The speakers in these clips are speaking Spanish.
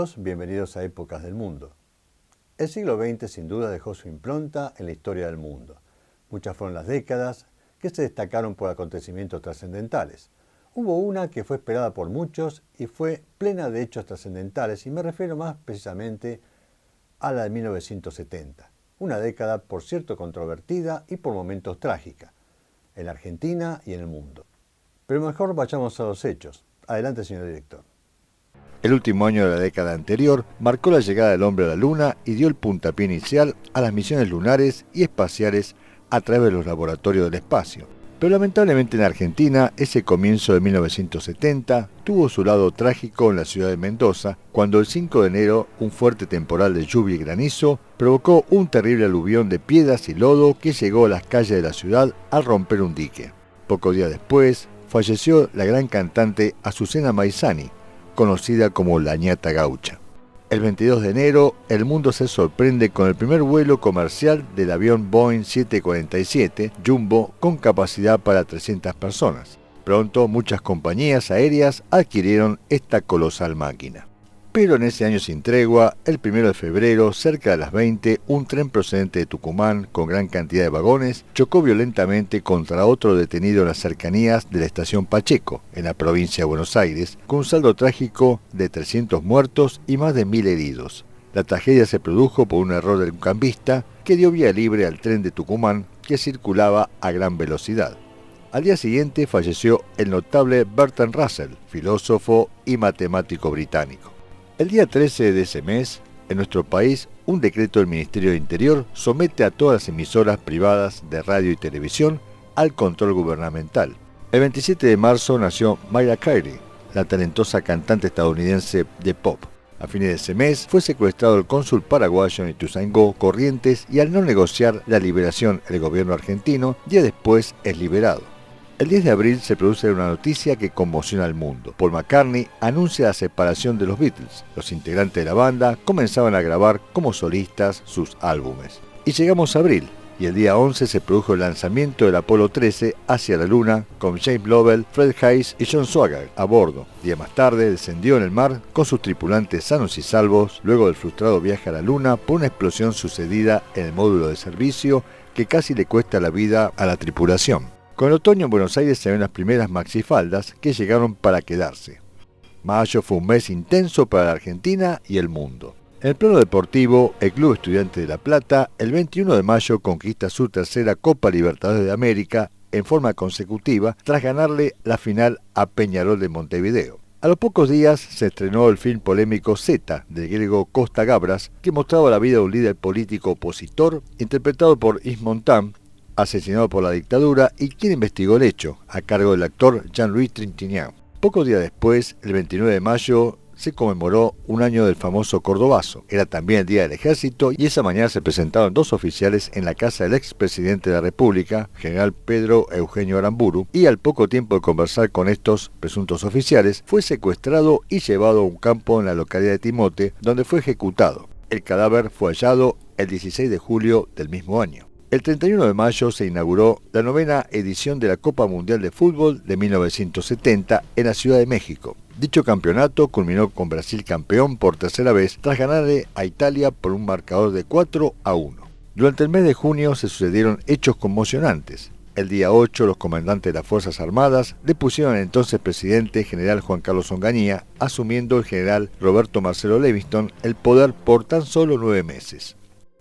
amigos, bienvenidos a Épocas del Mundo. El siglo XX sin duda dejó su impronta en la historia del mundo. Muchas fueron las décadas que se destacaron por acontecimientos trascendentales. Hubo una que fue esperada por muchos y fue plena de hechos trascendentales, y me refiero más precisamente a la de 1970. Una década, por cierto, controvertida y por momentos trágica, en la Argentina y en el mundo. Pero mejor vayamos a los hechos. Adelante, señor director. El último año de la década anterior marcó la llegada del hombre a la Luna y dio el puntapié inicial a las misiones lunares y espaciales a través de los laboratorios del espacio. Pero lamentablemente en Argentina, ese comienzo de 1970 tuvo su lado trágico en la ciudad de Mendoza, cuando el 5 de enero un fuerte temporal de lluvia y granizo provocó un terrible aluvión de piedras y lodo que llegó a las calles de la ciudad al romper un dique. Pocos días después, falleció la gran cantante Azucena Maizani, conocida como la ñata gaucha. El 22 de enero, el mundo se sorprende con el primer vuelo comercial del avión Boeing 747 Jumbo con capacidad para 300 personas. Pronto, muchas compañías aéreas adquirieron esta colosal máquina. Pero en ese año sin tregua, el 1 de febrero, cerca de las 20, un tren procedente de Tucumán, con gran cantidad de vagones, chocó violentamente contra otro detenido en las cercanías de la estación Pacheco, en la provincia de Buenos Aires, con un saldo trágico de 300 muertos y más de 1000 heridos. La tragedia se produjo por un error del cambista que dio vía libre al tren de Tucumán, que circulaba a gran velocidad. Al día siguiente falleció el notable Bertrand Russell, filósofo y matemático británico. El día 13 de ese mes, en nuestro país, un decreto del Ministerio de Interior somete a todas las emisoras privadas de radio y televisión al control gubernamental. El 27 de marzo nació Mariah Carey, la talentosa cantante estadounidense de pop. A fines de ese mes fue secuestrado el cónsul paraguayo en Ituzaingó, Corrientes, y al no negociar la liberación el gobierno argentino, días después es liberado. El 10 de abril se produce una noticia que conmociona al mundo. Paul McCartney anuncia la separación de los Beatles. Los integrantes de la banda comenzaban a grabar como solistas sus álbumes. Y llegamos a abril, y el día 11 se produjo el lanzamiento del Apolo 13 hacia la Luna, con James Lovell, Fred Haise y John Swigert a bordo. Día más tarde descendió en el mar con sus tripulantes sanos y salvos, luego del frustrado viaje a la Luna por una explosión sucedida en el módulo de servicio que casi le cuesta la vida a la tripulación. Con el otoño en Buenos Aires se ven las primeras maxifaldas que llegaron para quedarse. Mayo fue un mes intenso para la Argentina y el mundo. En el plano deportivo, el Club Estudiantes de La Plata, el 21 de mayo conquista su tercera Copa Libertadores de América en forma consecutiva tras ganarle la final a Peñarol de Montevideo. A los pocos días se estrenó el film polémico Z, del griego Costa Gavras, que mostraba la vida de un líder político opositor, interpretado por Yves Montand, asesinado por la dictadura, y quien investigó el hecho, a cargo del actor Jean-Louis Trintignant. Pocos días después, el 29 de mayo, se conmemoró un año del famoso Cordobazo. Era también el Día del Ejército, y esa mañana se presentaron dos oficiales en la casa del expresidente de la República, general Pedro Eugenio Aramburu, y al poco tiempo de conversar con estos presuntos oficiales, fue secuestrado y llevado a un campo en la localidad de Timote, donde fue ejecutado. El cadáver fue hallado el 16 de julio del mismo año. El 31 de mayo se inauguró la 9ª edición de la Copa Mundial de Fútbol de 1970 en la Ciudad de México. Dicho campeonato culminó con Brasil campeón por tercera vez tras ganarle a Italia por un marcador de 4-1. Durante el mes de junio se sucedieron hechos conmocionantes. El día 8 los comandantes de las Fuerzas Armadas depusieron al entonces presidente general Juan Carlos Onganía, asumiendo el general Roberto Marcelo Levingston el poder por tan solo 9 meses.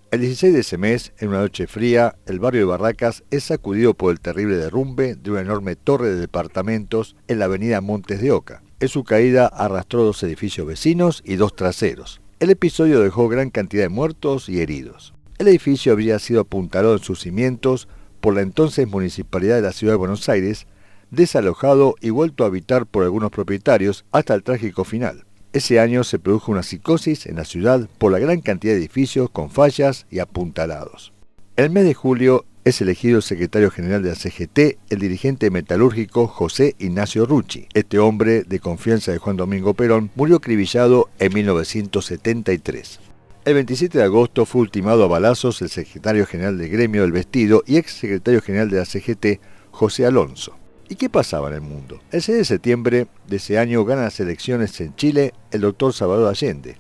El 16 de ese mes, en una noche fría, el barrio de Barracas es sacudido por el terrible derrumbe de una enorme torre de departamentos en la avenida Montes de Oca. En su caída arrastró 2 edificios vecinos y 2 traseros. El episodio dejó gran cantidad de muertos y heridos. El edificio habría sido apuntalado en sus cimientos por la entonces Municipalidad de la Ciudad de Buenos Aires, desalojado y vuelto a habitar por algunos propietarios hasta el trágico final. Ese año se produjo una psicosis en la ciudad por la gran cantidad de edificios con fallas y apuntalados. En el mes de julio es elegido el secretario general de la CGT, el dirigente metalúrgico José Ignacio Rucci. Este hombre, de confianza de Juan Domingo Perón, murió acribillado en 1973. El 27 de agosto fue ultimado a balazos el secretario general del Gremio del Vestido y ex secretario general de la CGT, José Alonso. ¿Y qué pasaba en el mundo? El 6 de septiembre de ese año gana las elecciones en Chile el doctor Salvador Allende,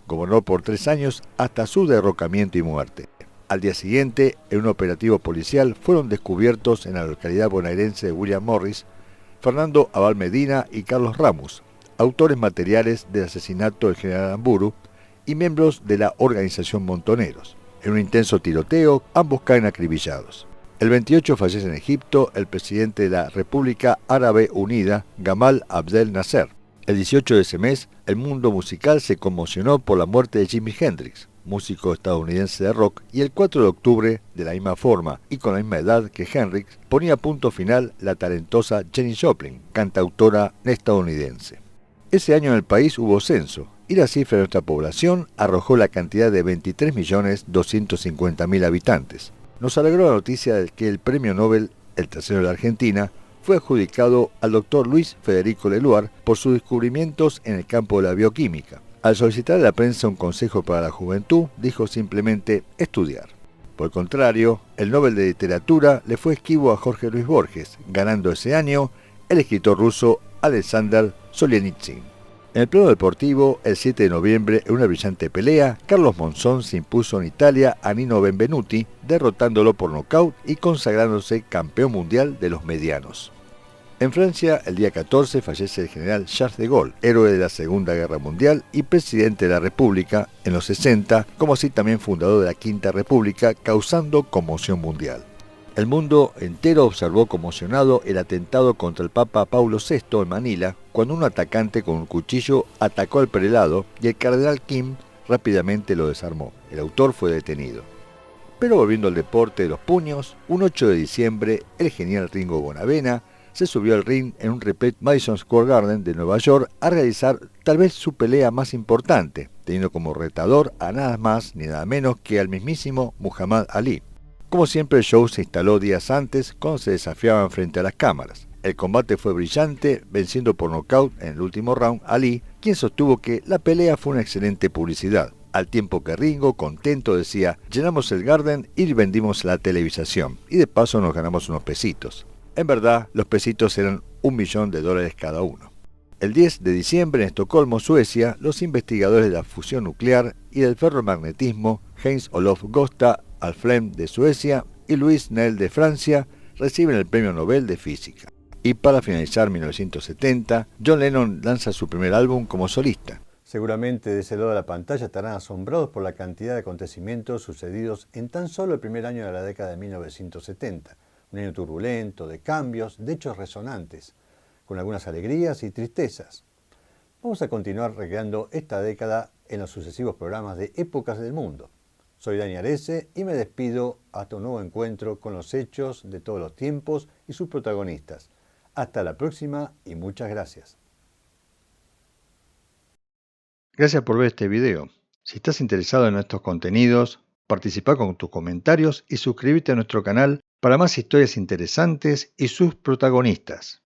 Gobernó por 3 años hasta su derrocamiento y muerte. Al día siguiente, en un operativo policial, fueron descubiertos en la localidad bonaerense de William Morris Fernando Abal Medina y Carlos Ramos, autores materiales del asesinato del general Aramburu y miembros de la organización Montoneros. En un intenso tiroteo, ambos caen acribillados. El 28 fallece en Egipto el presidente de la República Árabe Unida, Gamal Abdel Nasser. El 18 de ese mes, el mundo musical se conmocionó por la muerte de Jimi Hendrix, músico estadounidense de rock, y el 4 de octubre, de la misma forma y con la misma edad que Hendrix, ponía punto final la talentosa Janis Joplin, cantautora estadounidense. Ese año en el país hubo censo, y la cifra de nuestra población arrojó la cantidad de 23.250.000 habitantes. Nos alegró la noticia de que el premio Nobel, el tercero de la Argentina, fue adjudicado al doctor Luis Federico Leluar por sus descubrimientos en el campo de la bioquímica. Al solicitar a la prensa un consejo para la juventud, dijo simplemente estudiar. Por el contrario, el Nobel de Literatura le fue esquivo a Jorge Luis Borges, ganando ese año el escritor ruso Alexander Solzhenitsyn. En el plano deportivo, el 7 de noviembre, en una brillante pelea, Carlos Monzón se impuso en Italia a Nino Benvenuti, derrotándolo por nocaut y consagrándose campeón mundial de los medianos. En Francia, el día 14, fallece el general Charles de Gaulle, héroe de la Segunda Guerra Mundial y presidente de la República en los 60, como así también fundador de la Quinta República, causando conmoción mundial. El mundo entero observó conmocionado el atentado contra el Papa Paulo VI en Manila, cuando un atacante con un cuchillo atacó al prelado y el cardenal Kim rápidamente lo desarmó. El autor fue detenido. Pero volviendo al deporte de los puños, un 8 de diciembre, el genial Ringo Bonavena se subió al ring en un repleto Madison Square Garden de Nueva York a realizar tal vez su pelea más importante, teniendo como retador a nada más ni nada menos que al mismísimo Muhammad Ali. Como siempre, el show se instaló días antes cuando se desafiaban frente a las cámaras. El combate fue brillante, venciendo por nocaut en el último round a Ali, quien sostuvo que la pelea fue una excelente publicidad, al tiempo que Ringo, contento, decía: llenamos el Garden y vendimos la televisación, y de paso nos ganamos unos pesitos. En verdad, los pesitos eran $1.000.000 cada uno. El 10 de diciembre en Estocolmo, Suecia, los investigadores de la fusión nuclear y del ferromagnetismo, Heinz Olof Gosta Alfvén de Suecia y Louis Néel de Francia, reciben el Premio Nobel de Física. Y para finalizar 1970, John Lennon lanza su primer álbum como solista. Seguramente de ese lado de la pantalla estarán asombrados por la cantidad de acontecimientos sucedidos en tan solo el primer año de la década de 1970. Un año turbulento, de cambios, de hechos resonantes, con algunas alegrías y tristezas. Vamos a continuar recreando esta década en los sucesivos programas de Épocas del Mundo. Soy Dani Arese y me despido hasta un nuevo encuentro con los hechos de todos los tiempos y sus protagonistas. Hasta la próxima y muchas gracias. Gracias por ver este video. Si estás interesado en nuestros contenidos, participa con tus comentarios y suscríbete a nuestro canal para más historias interesantes y sus protagonistas.